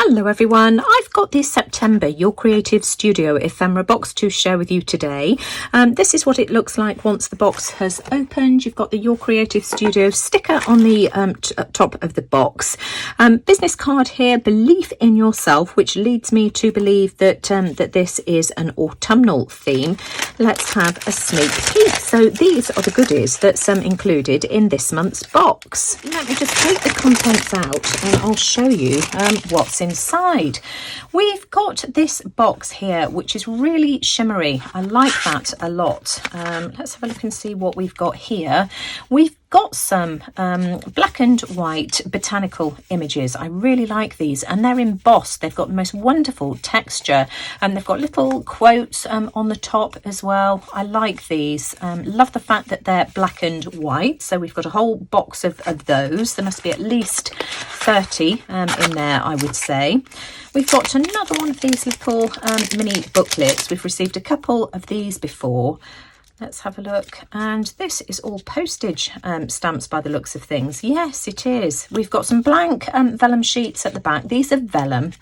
Hello everyone, I've got this September Your Creative Studio ephemera box to share with you today. This is what it looks like once the box has opened. You've got the Your Creative Studio sticker on the top of the box. Business card here, belief in yourself, which leads me to believe that, that this is an autumnal theme. Let's have a sneak peek. So these are the goodies that's included in this month's box. Let me just take the contents out and I'll show you what's inside. We've got this box here which is really shimmery. I like that a lot. Let's have a look and see what we've got here. We've got some black and white botanical images. I really like these, and they're embossed. They've got the most wonderful texture, and they've got little quotes on the top as well. I like these. Love the fact that they're black and white. So we've got a whole box of those. There must be at least 30 in there, I would say. We've got another one of these little mini booklets. We've received a couple of these before. Let's have a look. And this is all postage stamps by the looks of things. Yes, it is. We've got some blank vellum sheets at the back. These are vellum.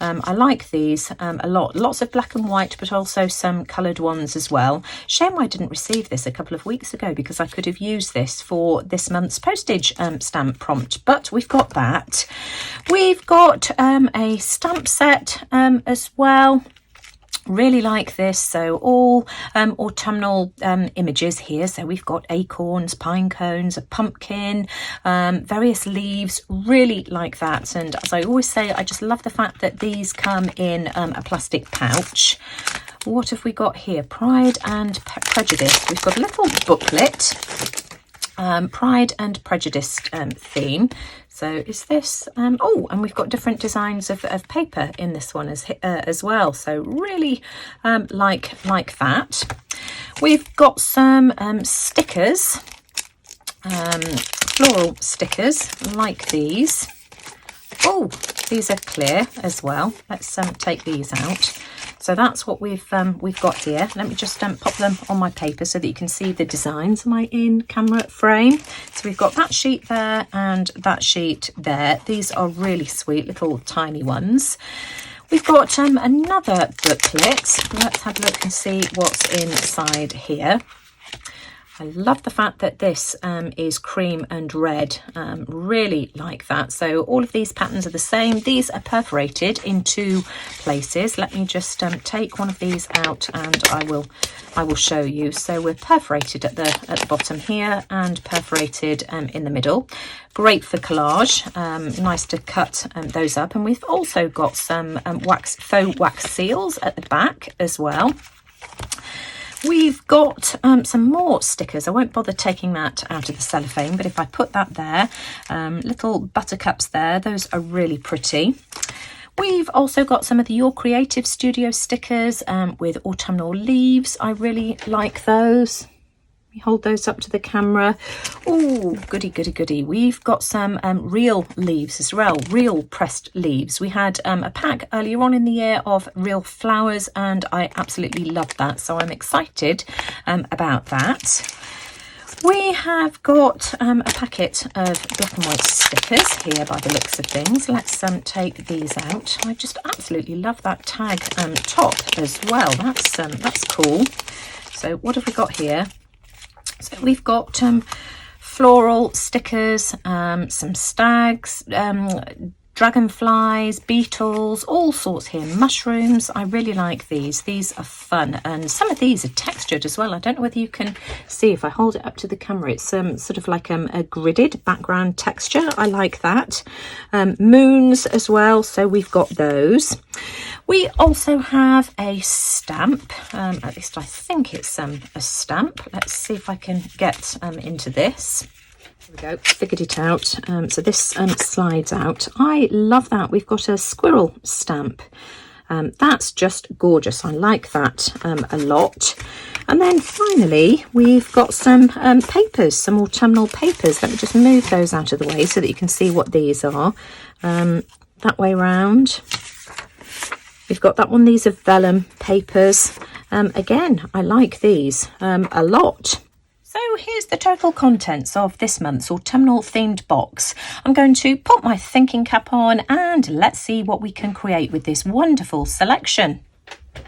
I like these a lot. Lots of black and white, but also some coloured ones as well. Shame I didn't receive this a couple of weeks ago because I could have used this for this month's postage stamp prompt. But we've got that. We've got a stamp set as well. Really like this. So all autumnal images here. So we've got acorns, pine cones, a pumpkin, various leaves. Really like that. And as I always say, I just love the fact that these come in a plastic pouch. What have we got here? Pride and Prejudice. We've got a little booklet. Pride and Prejudice theme. So is this oh, and we've got different designs of paper in this one as well. So really like that. We've got some stickers, floral stickers like these. Oh, these are clear as well. Let's take these out. So that's what we've got here. Let me just pop them on my paper so that you can see the designs. Am I in camera frame? So we've got that sheet there and that sheet there. These are really sweet little tiny ones. We've got another booklet. Let's have a look and see what's inside here. I love the fact that this is cream and red. Really like that. So all of these patterns are the same. These are perforated in two places. Let me just take one of these out and I will show you. So we're perforated at the bottom here and perforated in the middle. Great for collage. Nice to cut those up. And we've also got some faux wax seals at the back as well. We've got some more stickers. I won't bother taking that out of the cellophane, but if I put that there, little buttercups there, those are really pretty. We've also got some of the Your Creative Studio stickers with autumnal leaves. I really like those. We hold those up to the camera. Oh, goody, goody, goody. We've got some real leaves as well, real pressed leaves. We had a pack earlier on in the year of real flowers and I absolutely love that. So I'm excited about that. We have got a packet of black and white stickers here by the looks of things. Let's take these out. I just absolutely love that tag top as well. That's cool. So what have we got here? So we've got floral stickers, some stags, dragonflies, beetles, all sorts here, mushrooms. I really like these. These are fun, and some of these are textured as well. I don't know whether you can see if I hold it up to the camera. It's sort of like a gridded background texture. I like that. Moons as well, so we've got those. We also have a stamp, at least I think it's a stamp. Let's see if I can get into this. There we go, figured it out. So this slides out. I love that. We've got a squirrel stamp. That's just gorgeous. I like that a lot. And then finally, we've got some papers, some autumnal papers. Let me just move those out of the way so that you can see what these are. That way round. We've got that one. These are vellum papers. Again, I like these a lot. So here's the total contents of this month's autumnal themed box. I'm going to put my thinking cap on and let's see what we can create with this wonderful selection.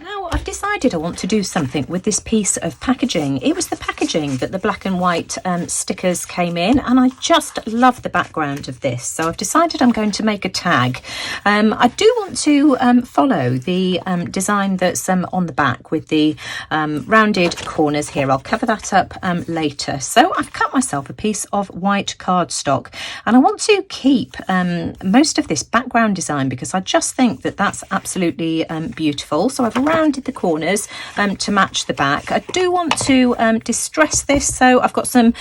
Now I've decided I want to do something with this piece of packaging. It was the packaging that the black and white stickers came in, and I just love the background of this. So I've decided I'm going to make a tag. I do want to follow the design that's on the back with the rounded corners here. I'll cover that up later. So I've cut myself a piece of white cardstock, and I want to keep most of this background design because I just think that that's absolutely beautiful. So I've rounded the corners to match the back. I do want to distress this, so I've got some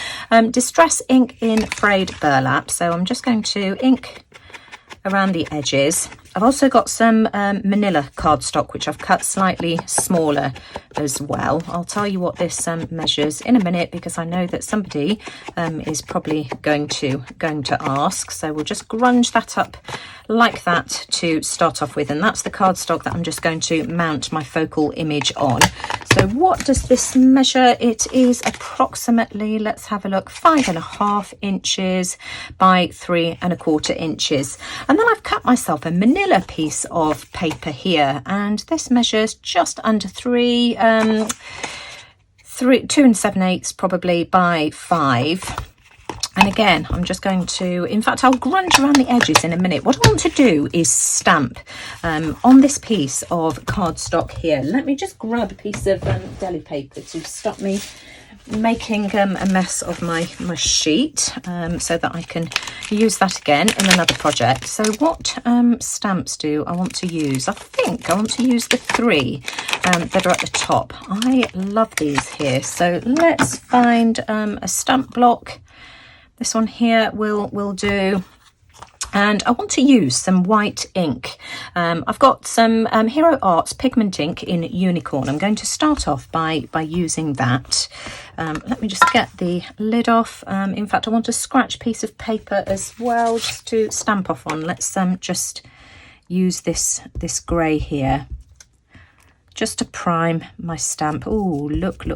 distress ink in frayed burlap, so I'm just going to ink around the edges. I've also got some manila cardstock which I've cut slightly smaller as well. I'll tell you what this measures in a minute because I know that somebody is probably going to ask, so we'll just grunge that up like that to start off with, and that's the cardstock that I'm just going to mount my focal image on. So what does this measure? It is approximately, let's have a look, 5.5 inches by 3.25 inches, and then I've cut myself a manila piece of paper here, and this measures just under 2 7/8 probably by 5. And again, I'm just going to, in fact, I'll grunge around the edges in a minute. What I want to do is stamp on this piece of cardstock here. Let me just grab a piece of deli paper to stop me making a mess of my sheet so that I can use that again in another project. So what stamps do I want to use? I think I want to use the 3 that are at the top. I love these here. So let's find a stamp block. This one here will do. And I want to use some white ink. I've got some Hero Arts pigment ink in Unicorn. I'm going to start off by using that. Let me just get the lid off. In fact, I want a scratch piece of paper as well just to stamp off on. Let's just use this grey here just to prime my stamp. Oh, look.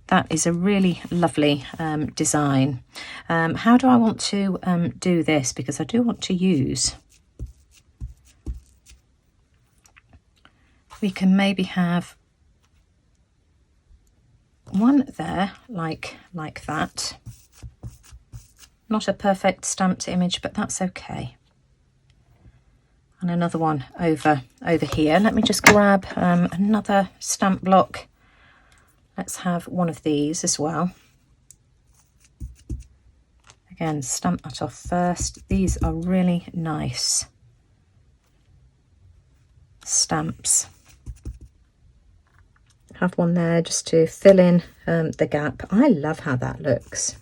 That is a really lovely design. How do I want to do this? Because I do want to use... We can maybe have one there, like that. Not a perfect stamped image, but that's okay. And another one over here. Let me just grab another stamp block. Let's have one of these as well. Again, stamp that off first. These are really nice stamps. Have one there just to fill in the gap. I love how that looks.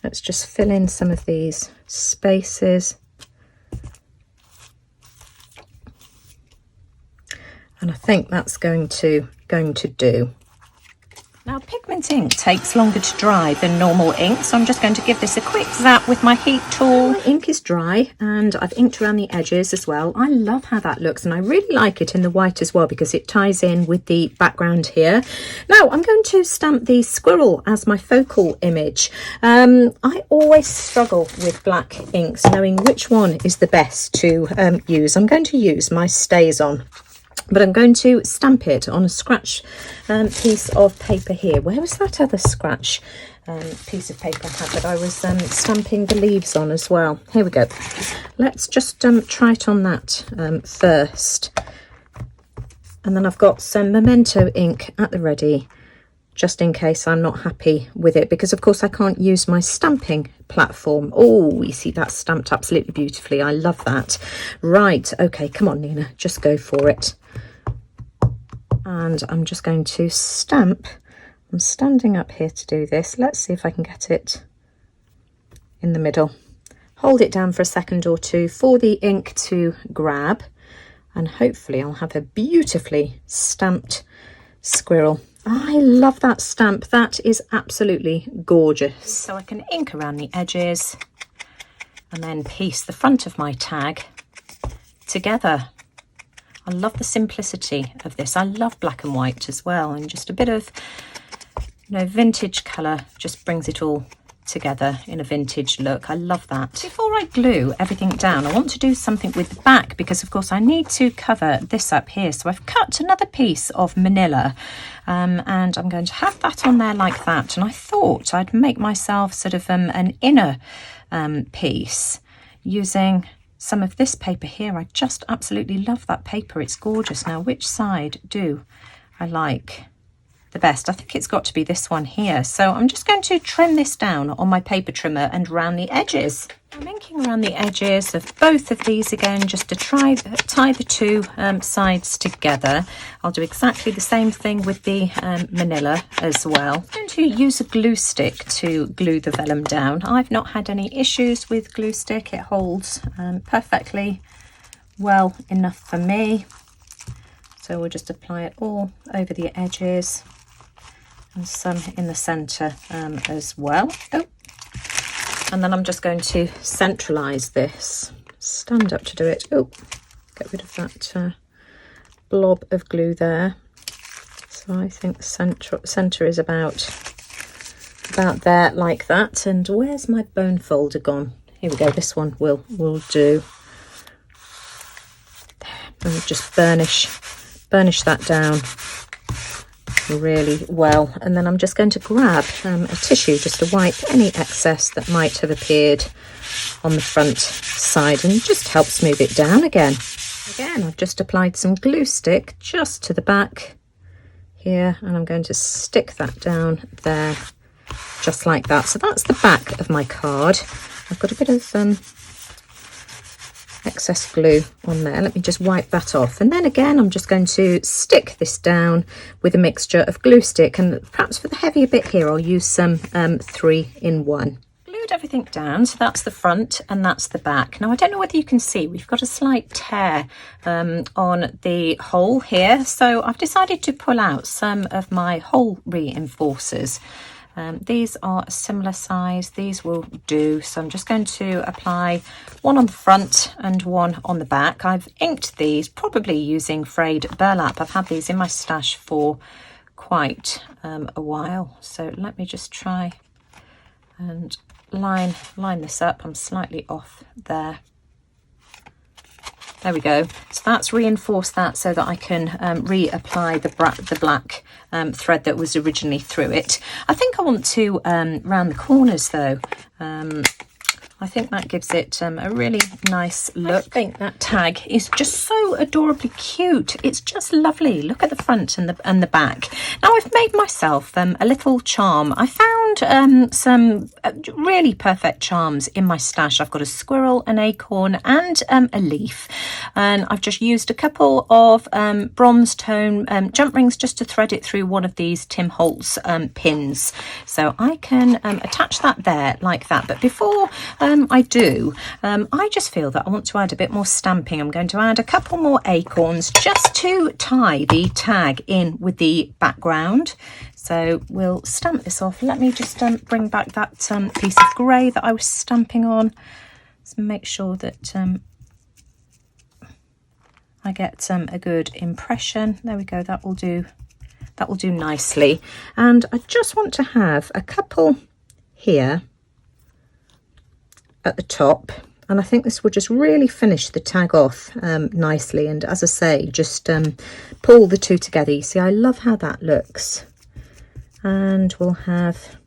Let's just fill in some of these spaces. And I think that's going to do. Now, pigment ink takes longer to dry than normal ink, so I'm just going to give this a quick zap with my heat tool. My ink is dry and I've inked around the edges as well. I love how that looks, and I really like it in the white as well because it ties in with the background here. Now, I'm going to stamp the squirrel as my focal image. I always struggle with black inks, knowing which one is the best to use. I'm going to use my StazOn. But I'm going to stamp it on a scratch piece of paper here. Where was that other scratch piece of paper I had that I was stamping the leaves on as well? Here we go. Let's just try it on that first. And then I've got some Memento ink at the ready, just in case I'm not happy with it, because of course I can't use my stamping platform. Oh, you see that's stamped absolutely beautifully. I love that. Right, okay, come on Nina, just go for it. And I'm just going to stamp. I'm standing up here to do this. Let's see if I can get it in the middle. Hold it down for a second or two for the ink to grab, and hopefully I'll have a beautifully stamped squirrel. I love that stamp. That is absolutely gorgeous. So I can ink around the edges and then piece the front of my tag together. I love the simplicity of this. I love black and white as well, and just a bit of You know, vintage colour just brings it all together in a vintage look. I love that. Before I glue everything down, I want to do something with the back because of course I need to cover this up here. So I've cut another piece of manila and I'm going to have that on there like that. And I thought I'd make myself sort of an inner piece using some of this paper here. I just absolutely love that paper. It's gorgeous. Now, which side do I like the best? I think it's got to be this one here. So I'm just going to trim this down on my paper trimmer and round the edges. I'm inking around the edges of both of these again just to tie the two sides together. I'll do exactly the same thing with the manila as well. I'm going to use a glue stick to glue the vellum down. I've not had any issues with glue stick. It holds perfectly well enough for me. So we'll just apply it all over the edges and some in the centre as well. Oh. And then I'm just going to centralise this. Stand up to do it. Oh, get rid of that blob of glue there. So I think the centre is about there like that. And where's my bone folder gone? Here we go. This one will do. There. And just burnish that down really well, and then I'm just going to grab a tissue just to wipe any excess that might have appeared on the front side and just help smooth it down again. I've just applied some glue stick just to the back here and I'm going to stick that down there just like that. So that's the back of my card. I've got a bit of excess glue on there. Let me just wipe that off, and then again I'm just going to stick this down with a mixture of glue stick, and perhaps for the heavier bit here I'll use some 3-in-1. Glued everything down, so that's the front and that's the back. Now I don't know whether you can see, we've got a slight tear on the hole here, so I've decided to pull out some of my hole reinforcers. These are a similar size, these will do, so I'm just going to apply one on the front and one on the back. I've inked these probably using frayed burlap. I've had these in my stash for quite a while, so let me just try and line this up. I'm slightly off there. There we go. So that's reinforced that so that I can reapply the black thread that was originally through it. I think I want to round the corners though. I think that gives it a really nice look. I think that tag is just so adorably cute. It's just lovely. Look at the front and the back. Now I've made myself a little charm. I found some really perfect charms in my stash. I've got a squirrel, an acorn and a leaf, and I've just used a couple of bronze tone jump rings just to thread it through one of these Tim Holtz pins. So I can attach that there like that. But before I do, I just feel that I want to add a bit more stamping. I'm going to add a couple more acorns just to tie the tag in with the background. So we'll stamp this off. Let me just bring back that piece of grey that I was stamping on. Let's make sure that I get a good impression. There we go, that will do nicely. And I just want to have a couple here at the top, and I think this will just really finish the tag off nicely. And as I say, just pull the two together. You see, I love how that looks. And we'll have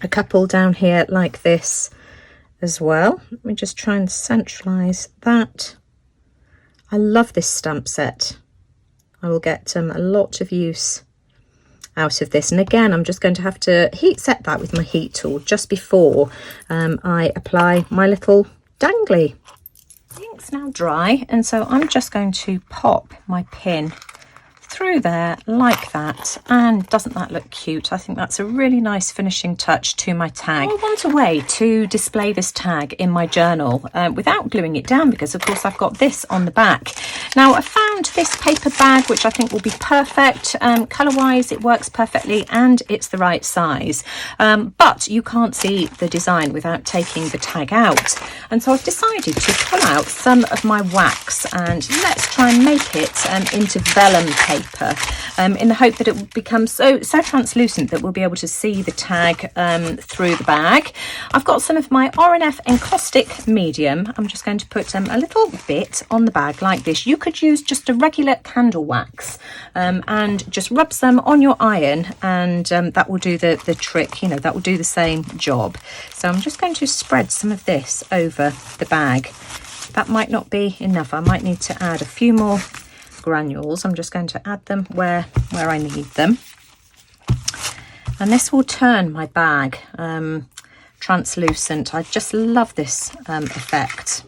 a couple down here like this as well. Let me just try and centralize that. I love this stamp set. I will get a lot of use out of this, and again I'm just going to have to heat set that with my heat tool just before I apply my little dangly. The ink's now dry, and so I'm just going to pop my pin through there like that. And doesn't that look cute? I think that's a really nice finishing touch to my tag. I want a way to display this tag in my journal without gluing it down, because of course I've got this on the back. Now I found onto this paper bag, which I think will be perfect. Colour wise, it works perfectly and it's the right size. But you can't see the design without taking the tag out. And so I've decided to pull out some of my wax and let's try and make it into vellum paper in the hope that it will become so translucent that we'll be able to see the tag through the bag. I've got some of my R&F encaustic medium. I'm just going to put a little bit on the bag like this. You could use just a regular candle wax and just rub some on your iron, and that will do the trick, you know, that will do the same job. So I'm just going to spread some of this over the bag. That might not be enough. I might need to add a few more granules. I'm just going to add them where I need them. And this will turn my bag translucent. I just love this effect.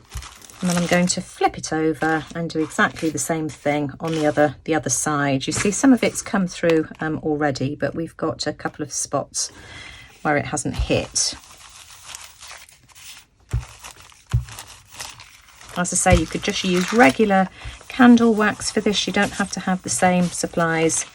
And then I'm going to flip it over and do exactly the same thing on the other side. You see some of it's come through already, but we've got a couple of spots where it hasn't hit. As I say, you could just use regular candle wax for this. You don't have to have the same supplies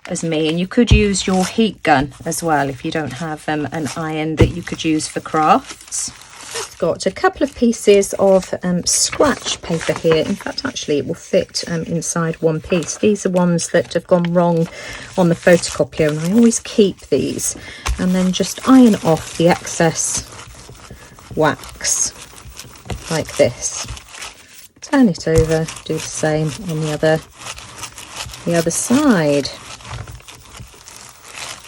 as me, and you could use your heat gun as well if you don't have an iron that you could use for crafts. I've got a couple of pieces of scratch paper here. In fact, actually it will fit inside one piece. These are ones that have gone wrong on the photocopier, and I always keep these, and then just iron off the excess wax like this. Turn it over, do the same on the other side.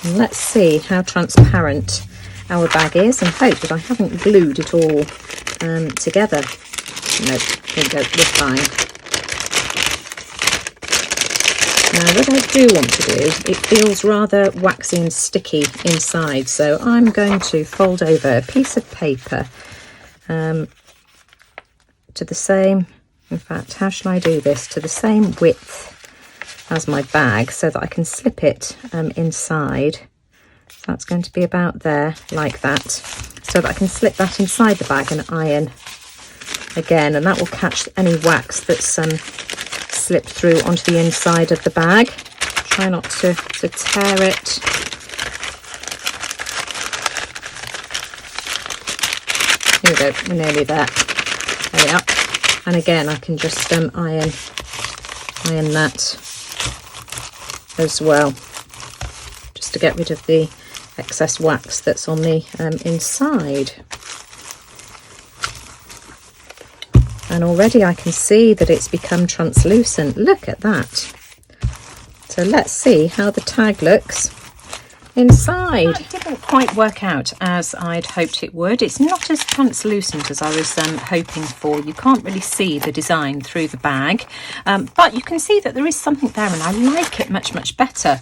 And let's see how transparent our bag is, and hope that I haven't glued it all together. No, there we go, we're fine. Now what I do want to do, it feels rather waxy and sticky inside, so I'm going to fold over a piece of paper to the same, in fact, how shall I do this, to the same width as my bag, so that I can slip it inside. So that's going to be about there, like that, so that I can slip that inside the bag and iron again, and that will catch any wax that's slipped through onto the inside of the bag. Try not to tear it. Here we go, we're nearly there. There we are. And again, I can just iron that as well, just to get rid of the excess wax that's on the inside. And already I can see that it's become translucent. Look at that. So let's see how the tag looks inside. It didn't quite work out as I'd hoped it would. It's not as translucent as I was hoping for. You can't really see the design through the bag, but you can see that there is something there, and I like it much better.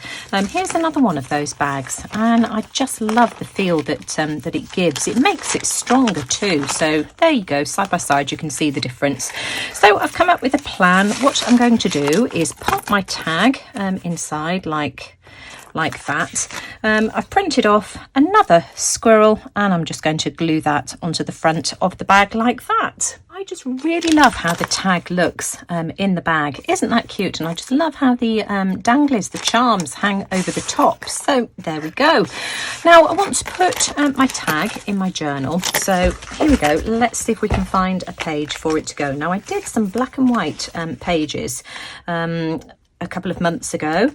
Here's another one of those bags, and I just love the feel that that it gives. It makes it stronger too. So there you go, side by side you can see the difference. So I've come up with a plan. What I'm going to do is pop my tag inside like that. I've printed off another squirrel, and I'm just going to glue that onto the front of the bag like that. I just really love how the tag looks in the bag. Isn't that cute? And I just love how the danglies, the charms, hang over the top. So there we go. Now I want to put my tag in my journal. So here we go. Let's see if we can find a page for it to go. Now I did some black and white pages a couple of months ago,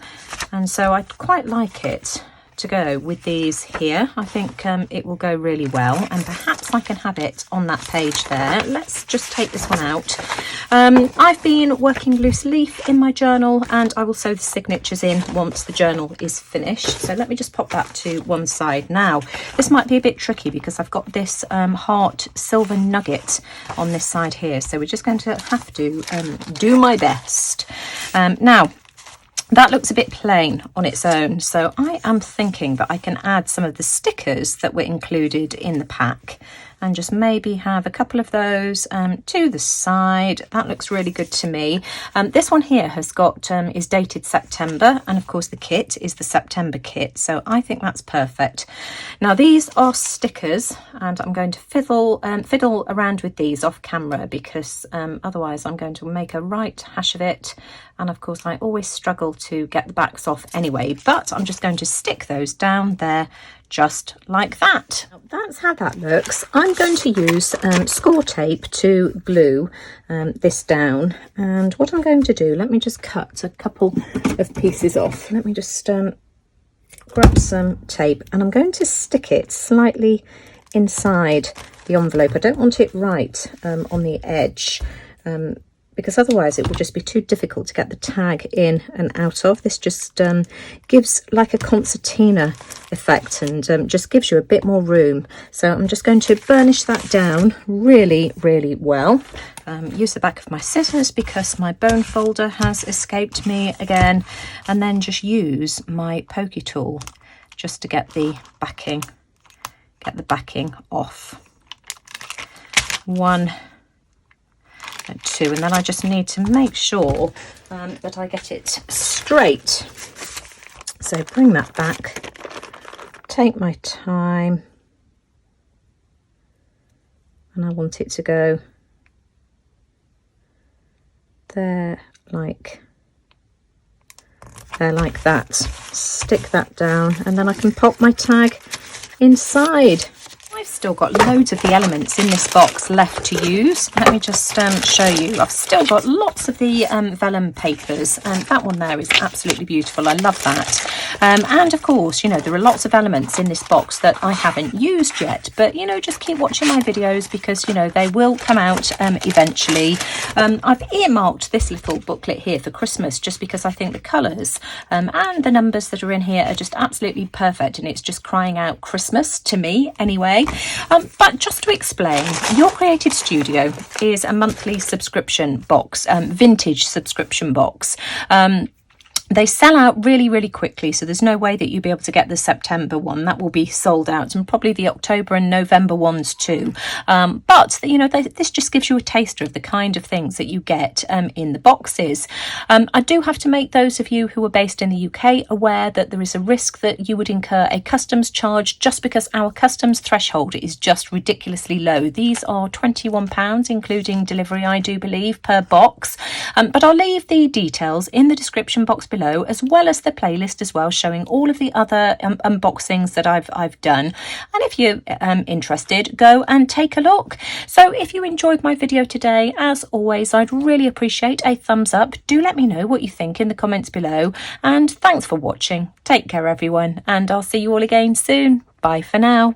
and so I quite like it to go with these here. I think it will go really well, and perhaps I can have it on that page there. Let's just take this one out. I've been working loose leaf in my journal, and I will sew the signatures in once the journal is finished. So let me just pop that to one side. Now this might be a bit tricky because I've got this heart silver nugget on this side here, so we're just going to have to do my best. Now that looks a bit plain on its own, so I am thinking that I can add some of the stickers that were included in the pack and just maybe have a couple of those to the side. That looks really good to me. This one here has got is dated September, and of course the kit is the September kit, so I think that's perfect. Now these are stickers, and I'm going to fiddle around with these off camera, because otherwise I'm going to make a right hash of it, and of course I always struggle to get the backs off anyway. But I'm just going to stick those down there just like that. That's how that looks. I'm going to use score tape to glue this down, and what I'm going to do, let me just cut a couple of pieces off. Let me just grab some tape, and I'm going to stick it slightly inside the envelope. I don't want it right on the edge, because otherwise it will just be too difficult to get the tag in and out of. This just gives like a concertina effect, and just gives you a bit more room. So I'm just going to burnish that down really, really well. Use the back of my scissors because my bone folder has escaped me again, and then just use my pokey tool just to get the backing off. 1 and 2, and then I just need to make sure that I get it straight. So bring that back, take my time, and I want it to go there like that. Stick that down, and then I can pop my tag inside. I've still got loads of the elements in this box left to use. Let me just show you. I've still got lots of the vellum papers, and that one there is absolutely beautiful. I love that. And of course, you know, there are lots of elements in this box that I haven't used yet, but you know, just keep watching my videos, because you know they will come out eventually. I've earmarked this little booklet here for Christmas, just because I think the colours and the numbers that are in here are just absolutely perfect, and it's just crying out Christmas to me anyway. But just to explain, Your Creative Studio is a monthly subscription box, vintage subscription box. They sell out really, really quickly, so there's no way that you'll be able to get the September one. That will be sold out, and probably the October and November ones too. But you know, this just gives you a taster of the kind of things that you get in the boxes. I do have to make those of you who are based in the UK aware that there is a risk that you would incur a customs charge, just because our customs threshold is just ridiculously low. These are £21, including delivery, I do believe, per box. But I'll leave the details in the description box below, as well as the playlist as well, showing all of the other unboxings that I've done. And if you're interested, go and take a look. So if you enjoyed my video today, as always, I'd really appreciate a thumbs up. Do let me know what you think in the comments below, and thanks for watching. Take care everyone, and I'll see you all again soon. Bye for now.